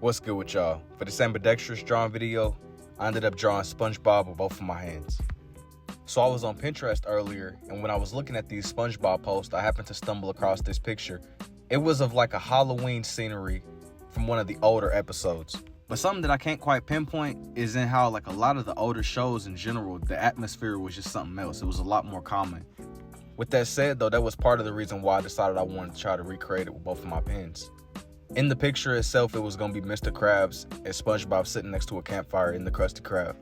What's good with y'all? For this ambidextrous drawing video, I ended up drawing SpongeBob with both of my hands. So I was on Pinterest earlier, and when I was looking at these SpongeBob posts, I happened to stumble across this picture. It was of like a Halloween scenery from one of the older episodes. But something that I can't quite pinpoint is in how like a lot of the older shows in general, the atmosphere was just something else. It was a lot more common. With that said though, that was part of the reason why I decided I wanted to try to recreate it with both of my pens. In the picture itself, it was going to be Mr. Krabs and SpongeBob sitting next to a campfire in the Krusty Krab.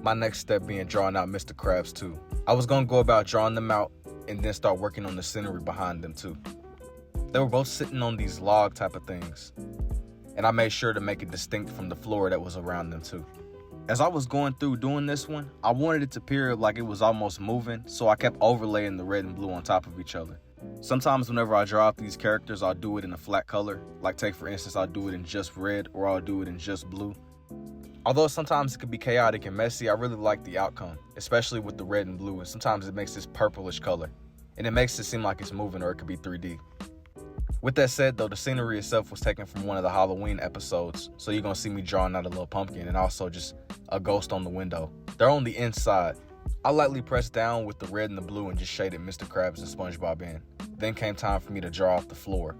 My next step being drawing out Mr. Krabs too. I was going to go about drawing them out and then start working on the scenery behind them too. They were both sitting on these log type of things, and I made sure to make it distinct from the floor that was around them too. As I was going through doing this one, I wanted it to appear like it was almost moving, so I kept overlaying the red and blue on top of each other. Sometimes whenever I draw out these characters, I'll do it in a flat color. Like take for instance, I'll do it in just red or I'll do it in just blue. Although sometimes it could be chaotic and messy, I really like the outcome, especially with the red and blue. And sometimes it makes this purplish color and it makes it seem like it's moving, or it could be 3D. With that said though, the scenery itself was taken from one of the Halloween episodes. So you're gonna see me drawing out a little pumpkin and also just a ghost on the window. They're on the inside. I lightly pressed down with the red and the blue and just shaded Mr. Krabs and SpongeBob in. Then came time for me to draw off the floor.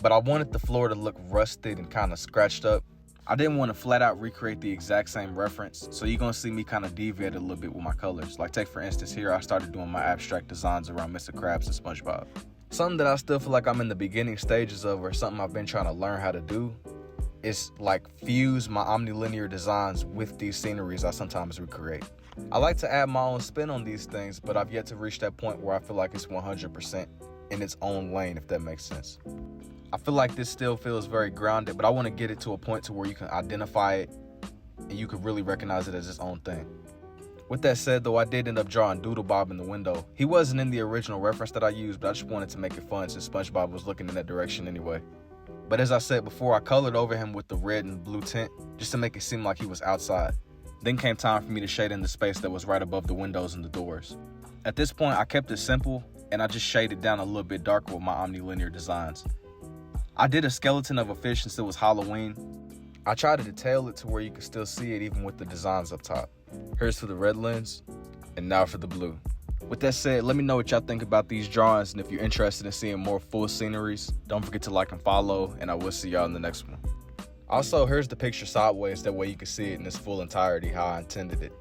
But I wanted the floor to look rusted and kind of scratched up. I didn't want to flat out recreate the exact same reference, so you're going to see me kind of deviate a little bit with my colors. Like take for instance here, I started doing my abstract designs around Mr. Krabs and SpongeBob. Something that I still feel like I'm in the beginning stages of, or something I've been trying to learn how to do, is like fuse my omnilinear designs with these sceneries I sometimes recreate. I like to add my own spin on these things, but I've yet to reach that point where I feel like it's 100% in its own lane, if that makes sense. I feel like this still feels very grounded, but I want to get it to a point to where you can identify it and you can really recognize it as its own thing. With that said though, I did end up drawing Doodle Bob in the window. He wasn't in the original reference that I used, but I just wanted to make it fun since SpongeBob was looking in that direction anyway. But as I said before, I colored over him with the red and blue tint just to make it seem like he was outside. Then came time for me to shade in the space that was right above the windows and the doors. At this point, I kept it simple and I just shaded down a little bit darker with my omnilinear designs. I did a skeleton of a fish since it was Halloween. I tried to detail it to where you could still see it even with the designs up top. Here's for the red lens, and now for the blue. With that said, let me know what y'all think about these drawings, and if you're interested in seeing more full sceneries, don't forget to like and follow, and I will see y'all in the next one. Also, here's the picture sideways, that way you can see it in its full entirety how I intended it.